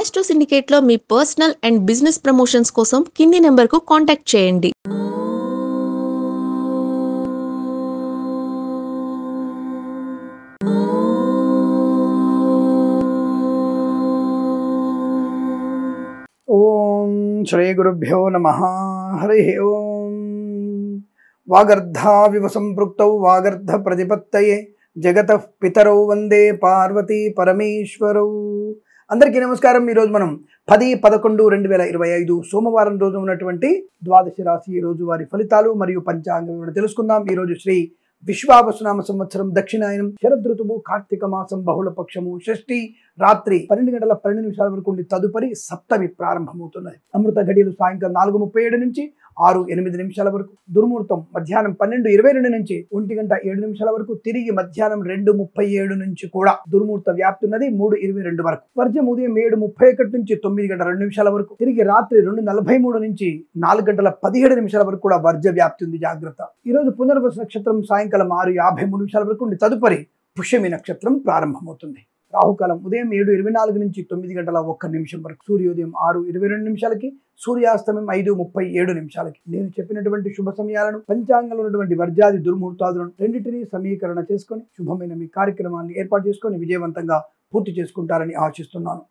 Astro సిండికేట్లో మీ personal and business promotions కోసం కింది నెంబర్కు కాంటాక్ట్ చేయండి. ఓం శ్రీ గురుభ్యో నమః. హరి ఓం. వాగర్ధావివ సంపృక్తౌ వాగర్ధ ప్రతిపత్తయే జగతః పితరౌ వందే పార్వతీ పరమేశ్వరౌ. అందరికీ నమస్కారం. ఈరోజు మనం 10-11-2025 సోమవారం రోజు ఉన్నటువంటి ద్వాదశ రాశి రోజు వారి ఫలితాలు మరియు పంచాంగం తెలుసుకుందాం. ఈరోజు శ్రీ విశ్వావసునామ సంవత్సరం దక్షిణాయనం శరదృతువు కార్తీక మాసం బహుళ పక్షము షష్ఠి రాత్రి 12:12 వరకు ఉండి తదుపరి సప్తమి ప్రారంభమవుతున్నది. అమృత ఘడియలు సాయంకాలం 4:37 నుంచి 6:08 వరకు, దుర్ముహూర్తం మధ్యాహ్నం 12:22 నుంచి 1:07 వరకు, తిరిగి మధ్యాహ్నం 2:37 నుంచి కూడా దుర్ముహూర్త వ్యాప్తి ఉన్నది. 3:22 వరకు, వర్జం ఉదయం 7:31 నుంచి 9:02 వరకు, తిరిగి రాత్రి 2:43 నుంచి 4:17 వరకు కూడా వర్జ వ్యాప్తి ఉంది. జాగ్రత్త. ఈ రోజు పునర్వసు నక్షత్రం సాయంకాలం 6:53 వరకు ఉండి తదుపరి పుష్యమి నక్షత్రం ప్రారంభమవుతుంది. రాహుకాలం ఉదయం 7:24 నుంచి 9:01 వరకు, సూర్యోదయం 6:22 సూర్యాస్తమయం 5:37. నేను చెప్పినటువంటి శుభ సమయాలను పంచాంగంలో ఉన్నటువంటి వర్జాది దుర్ముహూర్తాలను రెండింటినీ సమీకరణ చేసుకొని శుభమైన మీ కార్యక్రమాన్ని ఏర్పాటు చేసుకొని విజయవంతంగా పూర్తి చేసుకుంటారని ఆశిస్తున్నాను.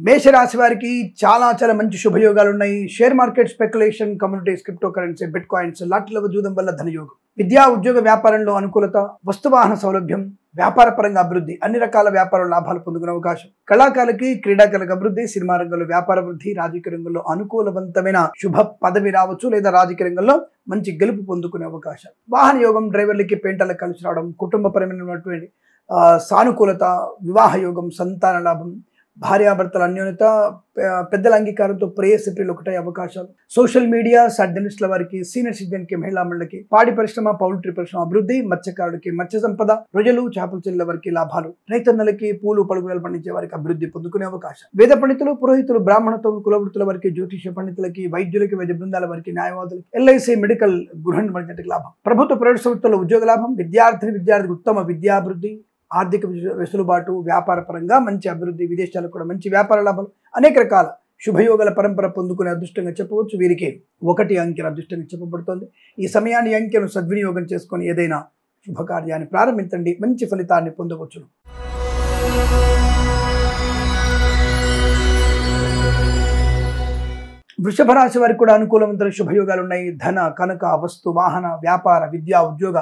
మేషరాశి వారికి చాలా మంచి శుభయోగాలు ఉన్నాయి. Share market, speculation, communities, crypto currency, bitcoins, లాటరీల జూదం వల్ల ధనయోగం, విద్యా ఉద్యోగ వ్యాపారంలో అనుకూలత, వస్తువాహన సౌలభ్యం, వ్యాపార పరంగా అభివృద్ధి, అన్ని రకాల వ్యాపార లాభాలు పొందుకునే అవకాశం, కళాకారులకి క్రీడాకారులకు అభివృద్ధి, సినిమా రంగంలో వ్యాపార వృద్ధి, రాజకీయ రంగంలో అనుకూలవంతమైన శుభ పదవి రావచ్చు లేదా రాజకీయ రంగంలో మంచి గెలుపు పొందుకునే అవకాశం, వాహన యోగం, డ్రైవర్లకి పెయింటర్లకు కలిసి రావడం, కుటుంబపరమైనటువంటి సానుకూలత, వివాహ యోగం, సంతాన లాభం, భార్యాభర్తల అన్యోన్యత, పెద్దల అంగీకారంతో ప్రేయసిప్రిలు ఒకటే అవకాశాలు, సోషల్ మీడియా జర్నలిస్టుల వారికి, సీనియర్ సిటిజన్కి, మహిళా మండలికి, పాడి పరిశ్రమ, పౌల్ట్రీ పరిశ్రమ అభివృద్ధి, మత్స్యకారులకి మత్స్య సంపద, ప్రజలు చేపల చెల్లెల వారికి లాభాలు, రైతన్నలకి పూలు పలుకులు పండించే వారికి అభివృద్ధి పొందుకునే అవకాశం, వేద పండితులు, పురోహితులు, బ్రాహ్మణత్వం, కులవృత్తుల వారికి, జ్యోతిష పండితులకి, వైద్యులకి, వైద్య బృందాల వారికి, న్యాయవాదులకి, ఎల్ఐసి, మెడికల్, గృహ నిర్మాణానికి లాభం, ప్రభుత్వ ప్రైవేట్ సంస్థల్లో ఉద్యోగ లాభం, విద్యార్థికి ఉత్తమ విద్యాభివృద్ధి, ఆర్థిక వెసులుబాటు, వ్యాపార పరంగా మంచి అభివృద్ధి, విదేశాలకు కూడా మంచి వ్యాపార లాభాలు, అనేక రకాల శుభయోగాల పరంపర పొందుకునే అదృష్టంగా చెప్పవచ్చు. వీరికి 1 అంకెను అదృష్టంగా చెప్పబడుతోంది. ఈ సమయాన్ని అంకెను సద్వినియోగం చేసుకొని ఏదైనా శుభకార్యాన్ని ప్రారంభించండి, మంచి ఫలితాన్ని పొందవచ్చును. వృషభ రాశి వారికి కూడా అనుకూలవంతమైన శుభయోగాలు ఉన్నాయి. ధన, కనక, వస్తు, వాహన, వ్యాపార, విద్యా, ఉద్యోగ,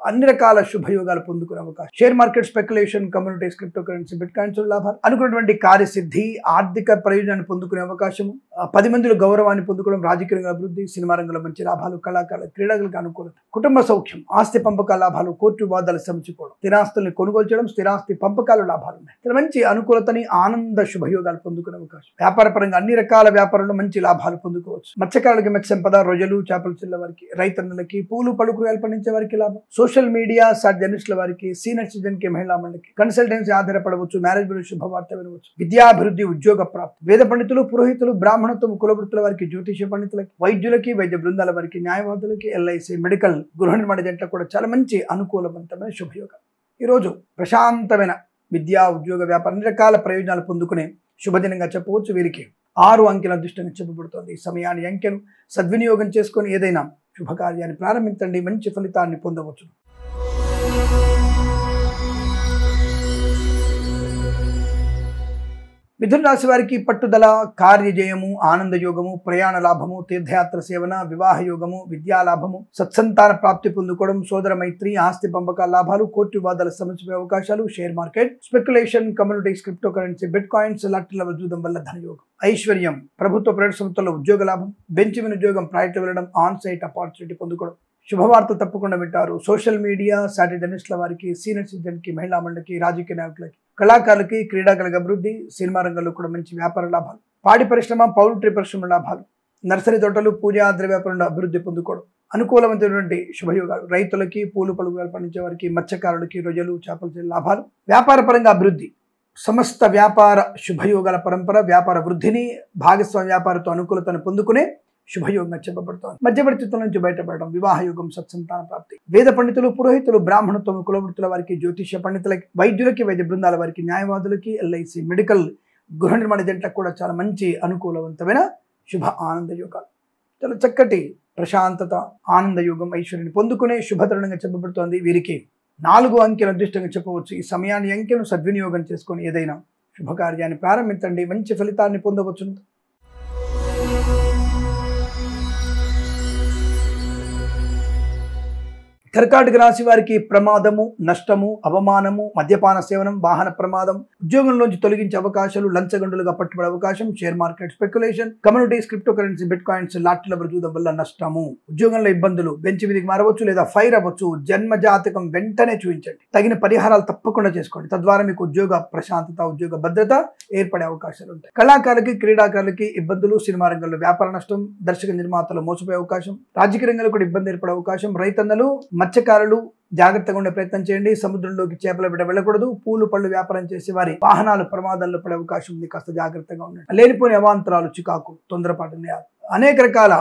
అన్ని రకాల శుభయోగాలు పొందుకునే అవకాశం, share market, speculation, communities, crypto currency, bit coins లాభాలు, అనుకున్నటువంటి కార్యసిద్ధి, ఆర్థిక ప్రయోజనాన్ని పొందుకునే అవకాశము, 10 మందిలో గౌరవాన్ని పొందుకోవడం, రాజకీయ రంగ అభివృద్ధి, సినిమా రంగంలో మంచి లాభాలు, కళాకారుల క్రీడలకు అనుకూలత, కుటుంబ సౌఖ్యం, ఆస్తి పంపకాల లాభాలు, కోర్టు వాదాలు సమసిపోవడం, స్థిరాస్తుల్ని కొనుగోలు చేయడం, స్థిరాస్తి పంపకాలు లాభాలు ఉన్నాయి. మంచి అనుకూలతని, ఆనంద శుభయోగాలు పొందుకునే అవకాశం, వ్యాపార పరంగా అన్ని రకాల వ్యాపారంలో మంచి లాభాలు పొందుకోవచ్చు, మత్స్యకారులకి మత్స్య సంపద, రొయ్యలు, చేపల చెల్లెల వారికి, రైతన్నలకి పూలు పలుకులు పండించే వారికి లాభం, సోషల్ మీడియా జర్నలిస్టుల వారికి, సీనియర్ సిటిజన్ కి, మహిళా మండలికి, కన్సల్టెన్సీ ఆధారపడవచ్చు, మ్యారేజ్ గురించి శుభవార్త వినవచ్చు, విద్యాభివృద్ధి, ఉద్యోగ ప్రాప్తి, వేద పండితులు, పురోహితులు, బ్రాహ్మణత్వం, కులవృత్తుల వారికి, జ్యోతిష పండితులకి, వైద్యులకి, వైద్య బృందాల వారికి, న్యాయవాదులకి, ఎల్ఐసి, మెడికల్, గృహ నిర్మాణ జంటలకు కూడా చాలా మంచి అనుకూలవంతమైన శుభయోగం. ఈరోజు ప్రశాంతమైన విద్యా, ఉద్యోగ, వ్యాపార అన్ని రకాల ప్రయోజనాలు పొందుకునే శుభదినంగా చెప్పవచ్చు. వీరికి 6 అంకెల అదృష్టంగా చెప్పబడుతోంది. ఈ సమయాన్ని అంకెను సద్వినియోగం చేసుకొని ఏదైనా శుభకార్యాన్ని ప్రారంభించండి, మంచి ఫలితాన్ని పొందవచ్చు. మిథున రాశి వారికి పట్టుదల, కార్యజయము, ఆనంద యోగము, ప్రయాణ లాభము, తీర్థయాత్ర సేవన, వివాహ యోగము, విద్యా లాభము, సత్సంతాన ప్రాప్తి పొందుకోవడం, సోదర మైత్రి, ఆస్తి పంపకాల లాభాలు, కోర్టు వాదాల సమస్య అవకాశాలు, share market, speculation, communities, crypto currency, bitcoins, లాటరీల జూదం వల్ల ధనయోగం, ఐశ్వర్యం, ప్రభుత్వ ప్రైవేట్ సంస్థల్లో ఉద్యోగ లాభం, బెంచ్ ఉద్యోగం, ప్రాజెక్టు వెళ్ళడం, ఆన్ సైట్ ఆపర్చునిటీ పొందుకోవడం, శుభవార్త తప్పకుండా వింటారు. సోషల్ మీడియా జర్నలిస్టుల వారికి, సీనియర్ సిటిజన్కి, మహిళా మండలికి, రాజకీయ నాయకులకి, కళాకారులకి, క్రీడాకారులకు అభివృద్ధి, సినిమా రంగంలో కూడా మంచి వ్యాపార లాభాలు, పాడి పరిశ్రమ, పౌల్ట్రీ పరిశ్రమ లాభాలు, నర్సరీ తోటలు, పూజా ద్రవ్యాపారంలో అభివృద్ధి పొందుకోవడం, అనుకూలమైనటువంటి శుభయోగాలు, రైతులకి, పూలు పలుకులు పండించే వారికి, మత్స్యకారులకి, రొయ్యలు, చేపల లాభాలు, వ్యాపార పరంగా అభివృద్ధి, సమస్త వ్యాపార శుభయోగాల పరంపర, వ్యాపార వృద్ధిని, భాగస్వామ్య వ్యాపారంతో అనుకూలతను పొందుకునే శుభయోగంగా చెప్పబడుతోంది. మధ్యవర్తిత్వం నుంచి బయటపడడం, వివాహ యోగం, సత్సంతాన ప్రాప్తి. వేద పండితులు, పురోహితులు, బ్రాహ్మణత్వం, కులవృత్తుల వారికి, జ్యోతిష్య పండితులకి, వైద్యులకి, వైద్య బృందాల వారికి, న్యాయవాదులకి, ఎల్ఐసి, మెడికల్, గృహ నిర్మాణ జంటలకు కూడా చాలా మంచి అనుకూలవంతమైన శుభ ఆనంద యోగాలు. చాలా చక్కటి ప్రశాంతత, ఆనంద యోగం, ఐశ్వర్యాన్ని పొందుకునే శుభతరుణంగా చెప్పబడుతోంది. వీరికి 4 అంకెల అదృష్టంగా చెప్పవచ్చు. ఈ సమయాన్ని, అంకెను సద్వినియోగం చేసుకొని ఏదైనా శుభకార్యాన్ని ప్రారంభించండి, మంచి ఫలితాన్ని పొందవచ్చును. కర్కాటక రాశి వారికి ప్రమాదము, నష్టము, అవమానము, మద్యపాన సేవనం, వాహన ప్రమాదం, ఉద్యోగంలోంచి తొలగించే అవకాశాలు, లంచగొండులుగా పట్టుబడే అవకాశం, share market speculation, communities, crypto currency, bitcoins, లాటరీల జూదం వల్ల నష్టము, ఉద్యోగంలో ఇబ్బందులు, బెంచ్ మీదకి మారవచ్చు లేదా ఫైర్ అవ్వచ్చు. జన్మ జాతకం వెంటనే చూపించండి, తగిన పరిహారాలు తప్పకుండా చేసుకోండి. తద్వారా మీకు ఉద్యోగ ప్రశాంతత, ఉద్యోగ భద్రత ఏర్పడే అవకాశాలు ఉంటాయి. కళాకారులకి, క్రీడాకారులకి ఇబ్బందులు, సినిమా రంగంలో వ్యాపార నష్టం, దర్శక నిర్మాతలు మోసపోయే అవకాశం, రాజకీయ రంగంలో కూడా ఇబ్బంది ఏర్పడే అవకాశం. రైతన్నలు, మత్స్యకారులు జాగ్రత్తగా ఉండే ప్రయత్నం చేయండి. సముద్రంలోకి చేపల బిడ్డ వెళ్ళకూడదు. పూలు పళ్ళు వ్యాపారం చేసే వారి వాహనాలు ప్రమాదాల్లో పడే అవకాశం ఉంది, కాస్త జాగ్రత్తగా ఉండండి. లేనిపోని అవాంతరాలు, చికాకు, తొందరపాటు నిర్ణయాలు, అనేక రకాల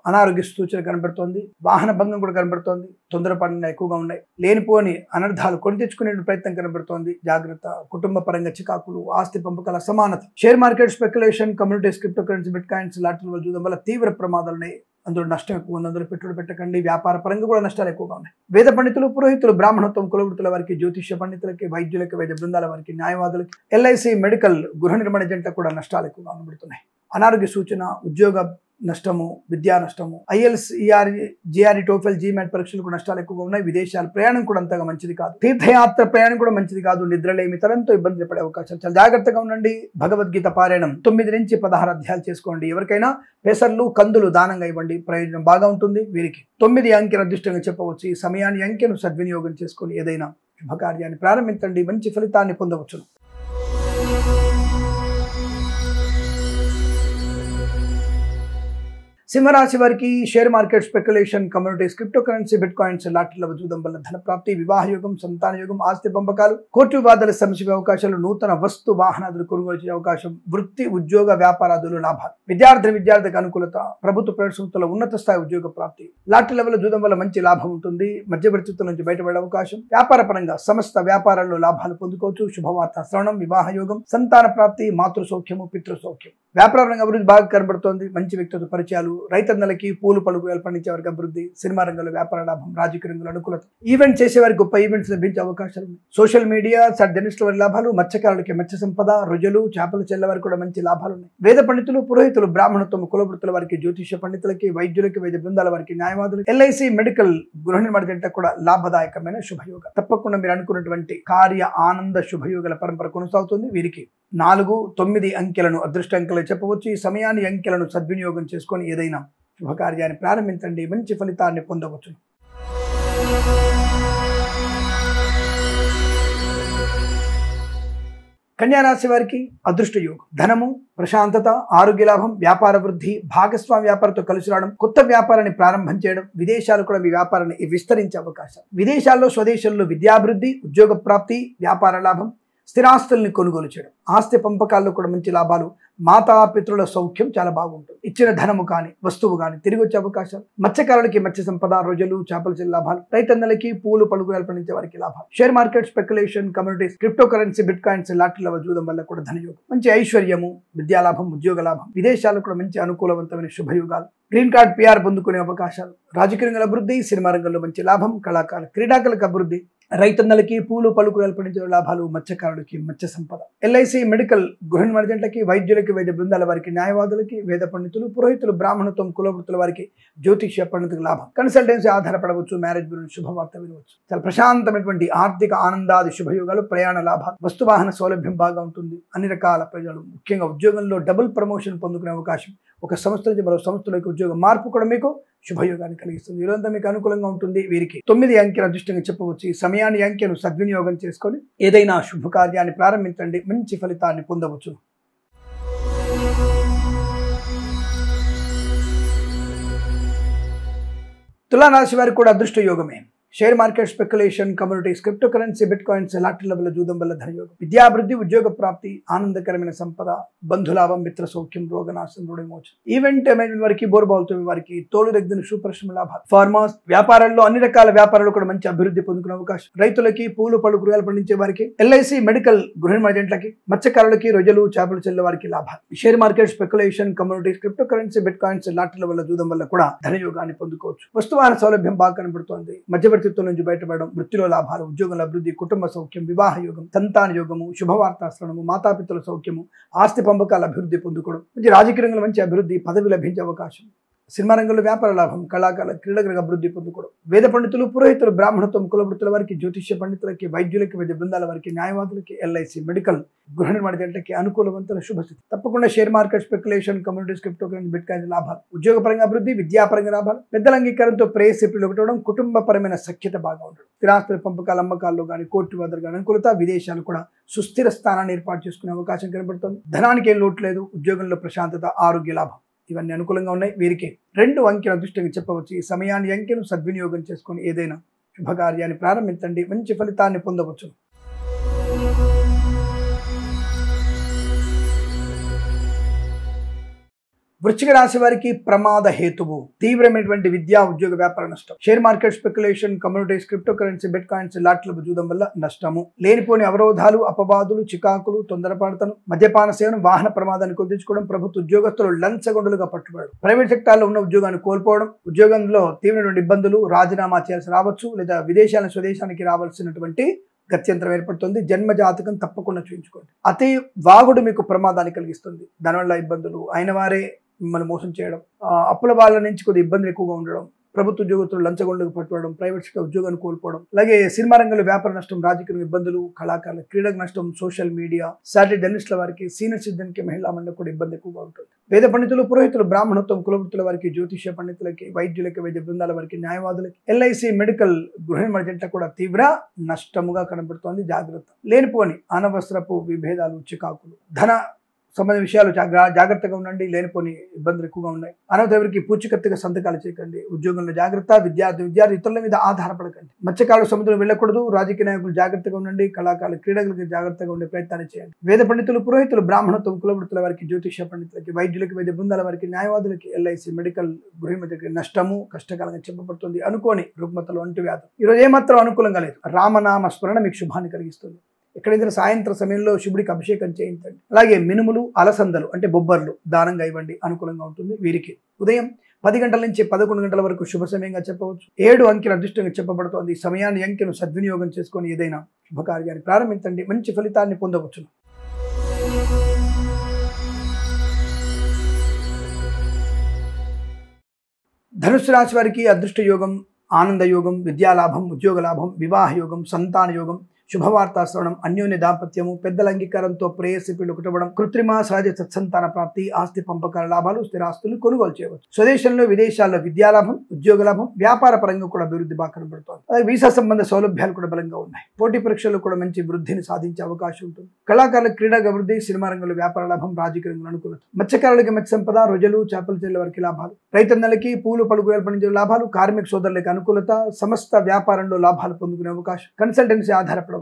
అనారోగ్య సూచన కనబడుతోంది. వాహన భంగం కూడా కనబడుతోంది. తొందరపాటు ఎక్కువగా ఉన్నాయి. లేనిపోని అనర్థాలు కొని తెచ్చుకునే ప్రయత్నం కనబడుతోంది. జాగ్రత్త. కుటుంబ పరంగా చికాకులు, ఆస్తి పంపకాల అసమానత, share market speculation, communities, crypto currency, bitcoins, లాటరీల జూదం వల్ల తీవ్ర ప్రమాదాలున్నాయి. అందులో నష్టం ఎక్కువ ఉంది. అందులో పెట్టుబడి పెట్టకండి. వ్యాపార పరంగా కూడా నష్టాలు ఎక్కువగా ఉన్నాయి. వేద పండితులు, పురోహితులు, బ్రాహ్మణత్వం, కులవృత్తుల వారికి, జ్యోతిష్య పండితులకి, వైద్యులకి, వైద్య బృందాల వారికి, న్యాయవాదులకి, ఎల్ఐసి, మెడికల్, గృహ నిర్మాణ జంట కూడా నష్టాలు ఎక్కువగా కనబడుతున్నాయి. అనారోగ్య సూచన, ఉద్యోగ నష్టము, విద్యా నష్టము, ఐఎల్స్, జిఆర్ఈ, టోఫెల్, జీమాట్ పరీక్షలు కూడా నష్టాలు ఎక్కువగా ఉన్నాయి. విదేశాల ప్రయాణం కూడా అంతగా మంచిది కాదు. తీర్థయాత్ర ప్రయాణం కూడా మంచిది కాదు. నిద్రలేమి, తరంతో ఇబ్బంది పడే అవకాశాలు. చాలా జాగ్రత్తగా ఉండండి. భగవద్గీత పారాయణం 9 నుంచి 16 అధ్యాయాలు చేసుకోండి. ఎవరికైనా పెసర్లు, కందులు దానంగా ఇవ్వండి, ప్రయోజనం బాగా ఉంటుంది. వీరికి 9 అంకెల అదృష్టంగా చెప్పవచ్చు. ఈ సమయాన్ని, అంకెను సద్వినియోగం చేసుకొని ఏదైనా శుభకార్యాన్ని ప్రారంభించండి, మంచి ఫలితాన్ని పొందవచ్చును. సింహరాశి వారికి share market speculation, communities, crypto currency, bitcoins, లాటరీల జూదం వల్ల ధన ప్రాప్తి, వివాహ యోగం, సంతాన యోగం, ఆస్తి పంపకాలు, కోర్టు వివాదాల సమస్య అవకాశాలు, నూతన వస్తు వాహనాదులు కొనుగోలు చేసే అవకాశం, వృత్తి, ఉద్యోగ, వ్యాపారాదులు లాభాలు, విద్యార్థికి అనుకూలత, ప్రభుత్వ ప్రైవేట్ సంస్థల ఉన్నత స్థాయి ఉద్యోగ ప్రాప్తి, లాటరీల జూదం వల్ల మంచి లాభం ఉంటుంది. మధ్యవర్తిత్వం నుంచి బయటపడే అవకాశం, వ్యాపార పరంగా సమస్త వ్యాపారాల్లో లాభాలు పొందుకోవచ్చు. శుభవార్త శ్రవణం, వివాహ యోగం, సంతాన ప్రాప్తి, మాతృ సౌఖ్యము, పితృ సౌఖ్యం. వ్యాపార రంగ అభివృద్ధి బాగా కనబడుతోంది. మంచి వ్యక్తిత్వ పరిచయాలు, రైతన్నలకి, పూలు పలుకులు పండించే వారికి అభివృద్ధి, సినిమా రంగంలో వ్యాపార లాభం, రాజకీయ రంగంలో అనుకూలత, ఈవెంట్ చేసే వారికి గొప్ప ఈవెంట్స్ లభించే అవకాశాలు ఉన్నాయి. సోషల్ మీడియా, జర్నలిస్టుల వారి లాభాలు, మత్స్యకారులకి మత్స్య సంపద, రొయ్యలు, చేపలు చెల్ల వారికి కూడా మంచి లాభాలు ఉన్నాయి. వేద పండితులు, పురోహితులు, బ్రాహ్మణత్వం, కులవృత్తుల వారికి, జ్యోతిష్య పండితులకి, వైద్యులకి, వైద్య బృందాల వారికి, న్యాయవాదులు, ఎల్ఐసి, మెడికల్, గృహ నిర్మాణ జంట కూడా లాభదాయకమైన శుభయోగ. తప్పకుండా మీరు అనుకున్నటువంటి కార్య ఆనంద శుభయోగాల పరంపర కొనసాగుతుంది. వీరికి 4, 9 అంకెలను అదృష్ట అంకెలు చెప్పవచ్చు. ఈ సమయాన్ని, అంకెలను సద్వినియోగం చేసుకొని ఏదైనా శుభకార్యాన్ని ప్రారంభించండి, మంచి ఫలితాన్ని పొందవచ్చు. కన్యా రాశి వారికి అదృష్ట యోగం, ధనము, ప్రశాంతత, ఆరోగ్య లాభం, వ్యాపార వృద్ధి, భాగస్వామి వ్యాపారంతో కలిసి రావడం, కొత్త వ్యాపారాన్ని ప్రారంభం చేయడం, విదేశాలు కూడా మీ వ్యాపారాన్ని విస్తరించే అవకాశం, విదేశాల్లో, స్వదేశాల్లో విద్యాభివృద్ధి, ఉద్యోగ ప్రాప్తి, వ్యాపార లాభం, స్థిరాస్తుల్ని కొనుగోలు చేయడం, ఆస్తి పంపకాల్లో కూడా మంచి లాభాలు, మాతాపితృల సౌఖ్యం చాలా బాగుంటుంది. ఇచ్చిన ధనము కానీ, వస్తువు కానీ తిరిగి వచ్చే అవకాశాలు, మత్స్యకారులకి మత్స్య సంపద, రొయ్యలు, చేపల చెల్లి లాభాలు, రైతన్నలకి, పూలు పలుకులు పండించే వారికి లాభాలు, share market speculation, communities, crypto currency, bitcoins, లాటరీల జూదం వల్ల కూడా ధనయోగం, మంచి ఐశ్వర్యము, విద్యాలాభం, ఉద్యోగ లాభం, విదేశాలకు కూడా మంచి అనుకూలవంతమైన శుభయోగాలు, గ్రీన్ కార్డ్, పిఆర్ పొందుకునే అవకాశాలు, రాజకీయ రంగంలో అభివృద్ధి, సినిమా రంగంలో మంచి లాభం, కళాకారులు, క్రీడాకారులకు అభివృద్ధి, రైతన్నలకి, పూలు పలుకులు పండించే లాభాలు, మత్స్యకారులకి మత్స్య సంపద, ఎల్ఐసి, మెడికల్, గృహ నిర్మాణ జంటలకి, వైద్యులకి, వైద్య బృందాల వారికి, న్యాయవాదులకి, వేద పండితులు, పురోహితులు, బ్రాహ్మణత్వం, కులవృత్తుల వారికి, జ్యోతిష్య పండితులకు లాభం, కన్సల్టెన్సీ ఆధారపడవచ్చు, మ్యారేజ్ గురించి శుభవార్త వినవచ్చు. చాలా ప్రశాంతమైనటువంటి ఆర్థిక ఆనందాది శుభయోగాలు, ప్రయాణ లాభాలు, వస్తువాహన సౌలభ్యం బాగా ఉంటుంది. అన్ని రకాల ప్రజలు, ముఖ్యంగా ఉద్యోగంలో డబుల్ ప్రమోషన్ పొందుకునే అవకాశం, ఒక సంస్థ నుంచి మరో సంస్థలోకి ఉద్యోగ మార్పు కూడా మీకు శుభయోగాన్ని కలిగిస్తుంది. ఈరోజంతా మీకు అనుకూలంగా ఉంటుంది. వీరికి 9 అంకెల అదృష్టంగా చెప్పవచ్చు. ఈ సమయాన్ని, అంకెను సద్వినియోగం చేసుకొని ఏదైనా శుభకార్యాన్ని ప్రారంభించండి, మంచి ఫలితాన్ని పొందవచ్చు. తులారాశి వారికి కూడా అదృష్ట యోగమే. Share market speculation, communities, crypto currency, bitcoins, lottery లెవెల్ జూదం వల్ల ధనయోగం, విద్యాభివృద్ధి, ఉద్యోగ ప్రాప్తి, ఆనందకరమైన సంపద, బంధులాభం, మిత్ర సౌఖ్యం, రోగనాశం, రుణవిమోచన. ఈవెంట్ మేనేజ్మెంట్ వారికి, బోర్బాల్తో వారికి తోలు రెగ్గిన సుపరిశ్రమ లాభాలు. ఫార్మర్స్, వ్యాపారాల్లో అన్ని రకాల వ్యాపారాలు కూడా మంచి అభివృద్ధి పొందుకునే అవకాశం. రైతులకి, పూలు పళ్ళు కూరగాయలు పండించే వారికి, ఎల్ఐసి మెడికల్, గృహ ఏజెంట్లకి, మత్స్యకారులకి, రొయ్యలు చేపలు చెల్లె వారికి లాభాలు. Share market speculation, communities, crypto currency, bitcoins, lottery లెవెల్ జూదం వల్ల కూడా ధనయోగాన్ని పొందుకోవచ్చు. వస్తువాహన సౌలభ్యం బాగా కనబడుతోంది. మధ్యవర్తిత్వం నుంచి బయటపడడం, వృత్తిలో లాభాలు, ఉద్యోగంలో అభివృద్ధి, కుటుంబ సౌఖ్యం, వివాహ యోగం, సంతాన యోగము, శుభవార్తాశ్రవణము, మాతాపితల సౌఖ్యము, ఆస్తి పంపకాల అభివృద్ధి పొందుకోవడం, మంచి రాజకీయ రంగంలో మంచి అభివృద్ధి, పదవి లభించే అవకాశం. సినిమా రంగంలో వ్యాపార లాభం, కళాకారుల, క్రీడలకు అభివృద్ధి పొందుకోవడం. వేద పండితులు, పురోహితులు, బ్రాహ్మణత్వం, కులవృత్తుల వారికి, జ్యోతిష్య పండితులకి, వైద్యులకి, వైద్య బృందాల వారికి, న్యాయవాదులకి, ఎల్ఐసి మెడికల్, గృహ నిర్మాణ జంటకి అనుకూలవంతుల శుభస్థితి. తప్పకుండా share market speculation, communities, crypto currency, bit coins లాభాలు. ఉద్యోగపరంగా అభివృద్ధి, విద్యాపరంగా లాభాలు, పెద్దల అంగీకారంతో ప్రేయసిప్పులు ఒకటవడం, కుటుంబపరమైన సఖ్యత బాగా ఉండడం. స్థిరాస్తుల పంపకాల, అమ్మకాల్లో కానీ, కోర్టు వద్ద కానీ అనుకూలత. విదేశాలు కూడా సుస్థిర స్థానాన్ని ఏర్పాటు చేసుకునే అవకాశం కనబడుతుంది. ధనానికి ఏం లోటు లేదు. ఉద్యోగంలో ప్రశాంతత, ఆరోగ్య లాభం ఇవన్నీ అనుకూలంగా ఉన్నాయి. వీరికి 2 అంకెల అదృష్టంగా చెప్పవచ్చు. ఈ సమయాన్ని అంకెను సద్వినియోగం చేసుకుని ఏదైనా శుభకార్యాన్ని ప్రారంభించండి, మంచి ఫలితాన్ని పొందవచ్చు. వృశ్చిక రాశి వారికి ప్రమాద హేతువు తీవ్రమైనటువంటి విద్యా, ఉద్యోగ, వ్యాపార నష్టం. Share market speculation, communities, crypto currency, bitcoins, lottery జూదం వల్ల నష్టము. లేనిపోని అవరోధాలు, అపవాదులు, చికాకులు, తొందరపాటుతనం, మద్యపాన సేవనం, వాహన ప్రమాదాన్ని కొద్దించుకోవడం, ప్రభుత్వ ఉద్యోగస్తులు లంచగొండులుగా పట్టుబడడం, ప్రైవేట్ సెక్టార్లో ఉన్న ఉద్యోగాన్ని కోల్పోవడం, ఉద్యోగంలో తీవ్రమైన ఇబ్బందులు, రాజీనామా చేయాల్సి రావచ్చు, లేదా విదేశాల స్వదేశానికి రావాల్సినటువంటి గత్యంతరం ఏర్పడుతుంది. జన్మ జాతకం తప్పకుండా చూయించుకోండి. అతి వాగుడు మీకు ప్రమాదాన్ని కలిగిస్తుంది. దానివల్ల ఇబ్బందులు, అయిన వారే మిమ్మల్ని మోసం చేయడం, అప్పుల వాళ్ళ నుంచి కొద్దిగా ఇబ్బందులు ఎక్కువగా ఉండడం, ప్రభుత్వ ఉద్యోగస్తులు లంచగొండలకు పట్టుకోవడం, ప్రైవేట్ సెక్టర్ ఉద్యోగాన్ని కోల్పోవడం, అలాగే సినిమా రంగంలో వ్యాపార నష్టం, రాజకీయ ఇబ్బందులు, కళాకారుల, క్రీడకు నష్టం, సోషల్ మీడియా, సాటిలైట్ జర్నలిస్టుల వారికి, సీనియర్ సిటిజన్కి, మహిళా మండలికి కూడా ఇబ్బంది ఎక్కువగా ఉంటుంది. వేద పండితులు, పురోహితులు, బ్రాహ్మణత్వం, కులవృత్తుల వారికి, జ్యోతిష్య పండితులకి, వైద్యులకి, వైద్య బృందాల వారికి, న్యాయవాదులకి, ఎల్ఐసి మెడికల్, గృహ నిర్మాణ జంట కూడా తీవ్ర నష్టముగా కనబడుతోంది. జాగ్రత్త. లేనిపోని అనవసరపు విభేదాలు, చికాకులు, ధన సంబంధించిన విషయాలు జాగ్రత్తగా ఉండండి. లేనిపోని ఇబ్బందులు ఎక్కువగా ఉన్నాయి. అనవసరికి పూచికత్తుగా సంతకాలు చేయకండి. ఉద్యోగంలో జాగ్రత్త. విద్యార్థి ఇతరుల మీద ఆధారపడకండి. మత్స్యకారులు సముద్రం వెళ్ళకూడదు. రాజకీయ నాయకులు జాగ్రత్తగా ఉండండి. కళాకారులు, క్రీడలకు జాగ్రత్తగా ఉండే ప్రయత్నాన్ని చేయండి. వేద పండితులు, పురోహితులు, బ్రాహ్మణత్వం, కులవృత్తుల వారికి, జ్యోతిష్య పండితులకి, వైద్యులకి, వైద్య బృందాల వారికి, న్యాయవాదులకి, ఎల్ఐసి మెడికల్, గృహ నష్టము, కష్టకాలంగా చెప్పబడుతుంది. అనుకోని రుగ్మతలు, అంటువ్యాధులు ఈరోజు ఏమాత్రం అనుకూలంగా లేదు. రామనామ స్మరణ మీకు శుభాన్ని కలిగిస్తుంది. ఎక్కడైతే సాయంత్రం సమయంలో శివుడికి అభిషేకం చేయించండి. అలాగే మినుములు, అలసందలు అంటే బొబ్బర్లు దానంగా ఇవ్వండి. అనుకూలంగా ఉంటుంది. వీరికి ఉదయం 10 గంటల నుంచి 11 గంటల వరకు శుభ సమయంగా చెప్పవచ్చు. 7 అంకెల అదృష్టంగా చెప్పబడుతోంది. ఈ సమయాన్ని, అంకెను సద్వినియోగం చేసుకొని ఏదైనా శుభకార్యాన్ని ప్రారంభించండి, మంచి ఫలితాన్ని పొందవచ్చు. ధనుస్సు రాశి వారికి అదృష్ట యోగం, ఆనంద యోగం, విద్యాలాభం, ఉద్యోగ లాభం, వివాహ యోగం, సంతాన యోగం, శుభవార్తాశ్రవణం, అన్యోన్య దాంపత్యము, పెద్దల అంగీకారంతో ప్రేయసిపిలు ఒకటవడం, కృత్రిమ సహజ సత్సంతాన ప్రాప్తి, ఆస్తి పంపకాల లాభాలు, స్థిరాస్తులు కొనుగోలు చేయవచ్చు. స్వదేశంలో, విదేశాల్లో విద్యాలాభం, ఉద్యోగ లాభం, వ్యాపార పరంగా కూడా అభివృద్ధి బాగా కనబడుతోంది. అలాగే వీసా సంబంధ సౌలభ్యాలు కూడా బలంగా ఉన్నాయి. పోటీ పరీక్షల్లో కూడా మంచి వృద్ధిని సాధించే అవకాశం ఉంటుంది. కళాకారుల, క్రీడా అభివృద్ధి, సినిమా రంగంలో వ్యాపార లాభం, రాజకీయ రంగంలో అనుకూలత. మత్స్యకారులకి మత్స్య సంపద, రొయ్యలు, చేపలు చెల్లె వారికి లాభాలు. రైతన్నలకి పూలు పళ్ళు కూరగాయలు పండించే లాభాలు, కార్మిక సోదరులకి అనుకూలత, సమస్త వ్యాపారంలో లాభాలు పొందుకునే అవకాశం. కన్సల్టెన్సీ ఆధారపడవచ్చు.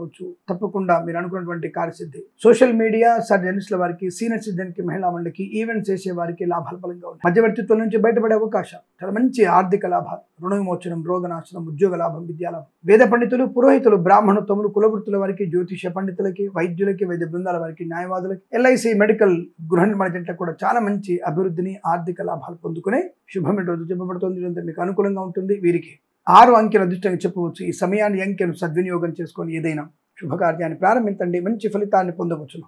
తప్పకుండా మీరు అనుకున్నటువంటి కార్యసిద్ధి. సోషల్ మీడియా, జర్నలిస్టుల వారికి, సీనియర్ సిటిజన్కి, మహిళా మండలికి, ఈవెంట్స్ చేసే వారికి లాభాలు బలంగా ఉంటాయి. మధ్యవర్తిత్వం నుంచి బయటపడే అవకాశం, చాలా మంచి ఆర్థిక లాభాలు, రుణ విమోచనం, రోగనాశనం, ఉద్యోగ లాభం, విద్యాలాభం. వేద పండితులు, పురోహితులు, బ్రాహ్మణత్వములు, కులవృత్తుల వారికి, జ్యోతిష పండితులకి, వైద్యులకి, వైద్య బృందాల వారికి, న్యాయవాదులకి, ఎల్ఐసి మెడికల్, గృహ నిర్మాణ జంటలకు కూడా చాలా మంచి అభివృద్ధిని, ఆర్థిక లాభాలు పొందుకునే శుభమైన రోజు చెప్పబడుతుంది. ఇదంతా మీకు అనుకూలంగా ఉంటుంది. వీరికి 6 అంకెల అదృష్టంగా చెప్పవచ్చు. ఈ సమయాన్ని, అంకెను సద్వినియోగం చేసుకొని ఏదైనా శుభకార్యాన్ని ప్రారంభించండి, మంచి ఫలితాన్ని పొందవచ్చు.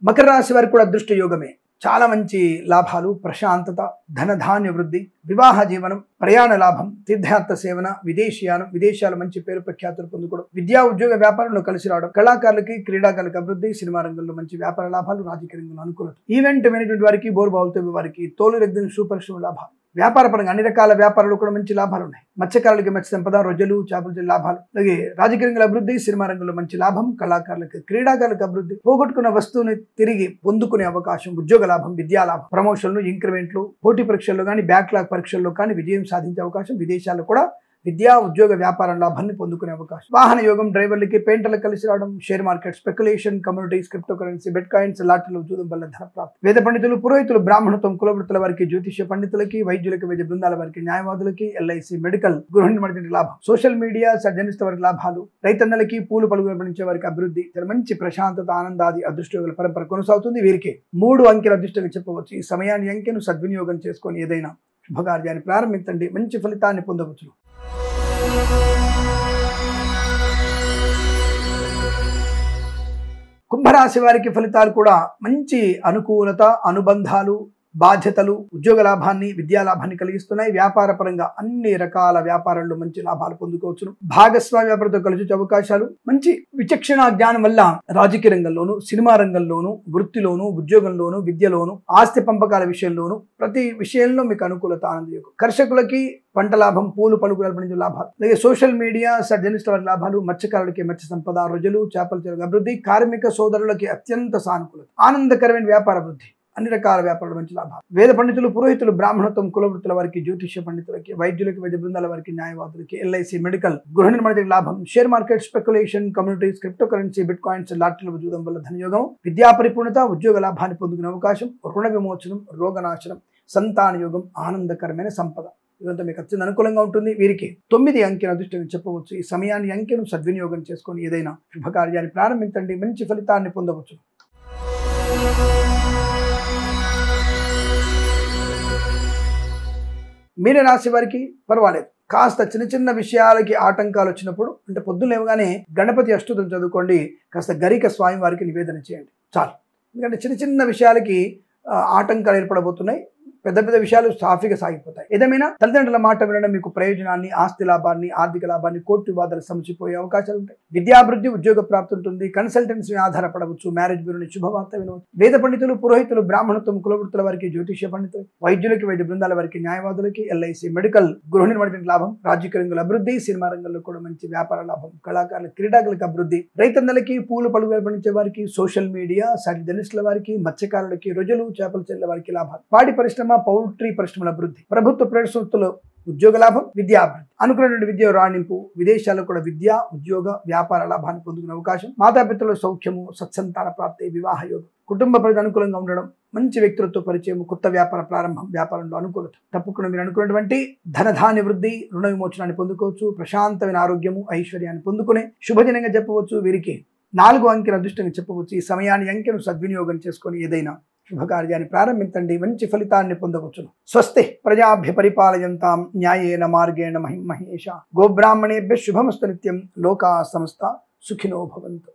మకర రాశి వారికి కూడా అదృష్ట యోగమే. చాలా మంచి లాభాలు, ప్రశాంతత, ధనధాన్య వృద్ధి, వివాహ జీవనం, ప్రయాణ లాభం, తీర్థయాత్ర సేవన, విదేశీయానం, విదేశాలు మంచి పేరు ప్రఖ్యాతులు పొందుకోవడం, విద్యా, ఉద్యోగ, వ్యాపారంలో కలిసి రావడం, కళాకారులకి, క్రీడాకారులకు అభివృద్ధి, సినిమా రంగంలో మంచి వ్యాపార లాభాలు, రాజకీయ రంగంలో అనుకూలత. ఈవెంట్ మేనేజ్మెంట్ వారికి, బోర్బావులతో వారికి తోలు రెగ్గిన సుపరిశ్రమ లాభాలు. వ్యాపారపరంగా అన్ని రకాల వ్యాపారాలు కూడా మంచి లాభాలు ఉన్నాయి. మత్స్యకారులకి మత్స్య సంపద, రొయ్యలు, చేపల లాభాలు. అలాగే రాజకీయ రంగంలో అభివృద్ధి, సినిమా రంగంలో మంచి లాభం, కళాకారులకు, క్రీడాకారులకు అభివృద్ధి, పోగొట్టుకున్న వస్తువుని తిరిగి పొందుకునే అవకాశం, ఉద్యోగ లాభం, విద్యా లాభం, ప్రమోషన్లు, ఇంక్రిమెంట్లు, పోటీ పరీక్షల్లో కానీ బ్యాక్లాగ్ పరీక్షల్లో కానీ విజయం సాధించే అవకాశం, విదేశాల్లో కూడా విద్యా ఉద్యోగ వ్యాపారం లాభాన్ని పొందుకునే అవకాశం, వాహన యోగం, డ్రైవర్లకి, పెయింటర్లకు కలిసి రావడం, share market, speculation, communities, crypto currency, bitcoins, లాటరీలో జూదం వల్ల ధన ప్రాప్తి, వేద పండితులు, పురోహితులు, బ్రాహ్మణత్వం, కులవృత్తుల వారికి, జ్యోతిష్య పండితులకి, వైద్యులకి, వైద్య బృందాల వారికి, న్యాయవాదులకి, ఎల్ఐసి, మెడికల్, గృహిణి లాభం, సోషల్ మీడియా, జర్నలిస్ట్ వారికి లాభాలు, రైతన్నలకి, పూలు పలుగు పండించే వారికి అభివృద్ధి, మంచి ప్రశాంతత, ఆనందాది అదృష్టయోగుల పరంపర కొనసాగుతుంది. వీరికి 3 అంకెల అదృష్టంగా చెప్పవచ్చు. ఈ సమయాన్ని అంకెను సద్వినియోగం చేసుకొని ఏదైనా శుభకార్యాన్ని ప్రారంభించండి, మంచి ఫలితాన్ని పొందవచ్చు. కుంభరాశి వారికి ఫలితాలు కూడా మంచి అనుకూలత, అనుబంధాలు, బాధ్యతలు, ఉద్యోగ లాభాన్ని, విద్యా లాభాన్ని కలిగిస్తున్నాయి. వ్యాపార పరంగా అన్ని రకాల వ్యాపారాల్లో మంచి లాభాలు పొందుకోవచ్చును. భాగస్వామ్య వ్యాపారంతో కలిసి అవకాశాలు, మంచి విచక్షణ జ్ఞానం వల్ల రాజకీయ రంగంలోను, సినిమా రంగంలోను, వృత్తిలోను, ఉద్యోగంలోను, విద్యలోను, ఆస్తి పంపకాల విషయంలోను ప్రతి విషయంలో మీకు అనుకూలత, ఆనందయోగం. కర్షకులకి పంట లాభం, పూలు పలుకుల పండించే లాభాలు, అలాగే సోషల్ మీడియా, జర్నలిస్ట్ వారి లాభాలు, మత్స్యకారులకి మత్స్య సంపద, రొయ్యలు, చేపల చెరువు అభివృద్ధి, కార్మిక సోదరులకి అత్యంత సానుకూలత, ఆనందకరమైన వ్యాపార అభివృద్ధి, అన్ని రకాల వ్యాపారాలు మంచి లాభాలు. వేద పండితులు, పురోహితులు, బ్రాహ్మణత్వం, కులవృత్తుల వారికి, జ్యోతిష్య పండితులకి, వైద్యులకి, వైద్య బృందాల వారికి, న్యాయవాదులకి, ఎల్ఐసి, మెడికల్, గృహిణి లాభం, share market, speculation, communities, crypto currency, bitcoins, లాటరీలో జూదం వల్ల ధనయోగం, విద్యా పరిపూర్ణత, ఉద్యోగ లాభాన్ని పొందుకునే అవకాశం, రుణ విమోచనం, రోగనాశనం, సంతాన యోగం, ఆనందకరమైన సంపద, ఇదంతా మీకు అత్యంత అనుకూలంగా ఉంటుంది. వీరికి 9 అంకెల అదృష్టంగా చెప్పవచ్చు. ఈ సమయాన్ని అంకెను సద్వినియోగం చేసుకొని ఏదైనా శుభకార్యాన్ని ప్రారంభించండి, మంచి ఫలితాన్ని పొందవచ్చు. మీన రాశి వారికి పర్వాలేదు, కాస్త చిన్న విషయాలకి ఆటంకాలు వచ్చినప్పుడు, అంటే పొద్దున్న లేవగానే గణపతి అష్టోత్తరం చదువుకోండి, కాస్త గరిక స్వామి వారికి నివేదన చేయండి చాలు. ఎందుకంటే చిన్న విషయాలకి ఆటంకాలు ఏర్పడబోతున్నాయి, పెద్ద విషయాలు సాఫీగా సాగిపోతాయి. ఏదేమైనా తల్లిదండ్రుల మాట వినడం మీకు ప్రయోజనాన్ని, ఆస్తి లాభాన్ని, ఆర్థిక లాభాన్ని, కోర్టు వివాదాలు సమసిపోయే అవకాశాలు ఉంటాయి. విద్యాభివృద్ధి, ఉద్యోగ ప్రాప్తి ఉంటుంది. కన్సల్టెన్సీ ఆధారపడవచ్చు, మ్యారేజ్ బ్యూరోని శుభవార్త వినవచ్చు. వేద పండితులు, పురోహితులు, బ్రాహ్మణత్వం, కులవృత్తుల వారికి, జ్యోతిష్య పండితులు, వైద్యులకి, వైద్య బృందాల వారికి, న్యాయవాదులకి, ఎల్ఐసి, మెడికల్, గృహిణి లాభం, రాజకీయ రంగంలో అభివృద్ధి, సినిమా రంగంలో కూడా మంచి వ్యాపార లాభం, కళాకారుల, క్రీడాకులకు అభివృద్ధి, రైతన్నలకి, పూలు పలుగు పండించే వారికి, సోషల్ మీడియా, జర్నలిస్టుల వారికి, మత్స్యకారులకి, రొయ్యలు, చేపల చెరువుల వారికి లాభాలు, పాడి పరిశ్రమ, పౌల్ట్రీ పరిశ్రమల అభివృద్ధి, ప్రభుత్వ ప్రైవేట్ సంస్థలు ఉద్యోగ లాభం, విద్యా అభివృద్ధి, అనుకున్నటువంటి విద్య రాణింపు, విదేశాల్లో కూడా విద్యా, ఉద్యోగ, వ్యాపార లాభాన్ని పొందుకునే అవకాశం, మాతాపితరుల సౌఖ్యము, సత్సంతాన ప్రాప్తి, వివాహ యోగం, కుటుంబ పరిధి అనుకూలంగా ఉండడం, మంచి వ్యక్తులతో పరిచయం, కొత్త వ్యాపార ప్రారంభం, వ్యాపారంలో అనుకూలత, తప్పకుండా మీరు అనుకున్నటువంటి ధనధాన్య వృద్ధి, రుణ విమోచనాన్ని పొందుకోవచ్చు. ప్రశాంతమైన ఆరోగ్యము, ఐశ్వర్యాన్ని పొందుకునే శుభదినంగా చెప్పవచ్చు. వీరికి 4 అంకెల అదృష్టంగా చెప్పవచ్చు. ఈ సమయాన్ని అంకెను సద్వినియోగం చేసుకొని ఏదైనా శుభకార్యాన్ని ప్రారంభించండి, మంచి ఫలితాన్ని పొందవచ్చును. స్వస్తి ప్రజాభ్య పరిపాలయంతాం న్యాయేన మార్గేణ మహిమహేష. గోబ్రాహ్మణేభ్య శుభమస్తు నిత్యం. లోకా సమస్త సుఖినో భవంతు.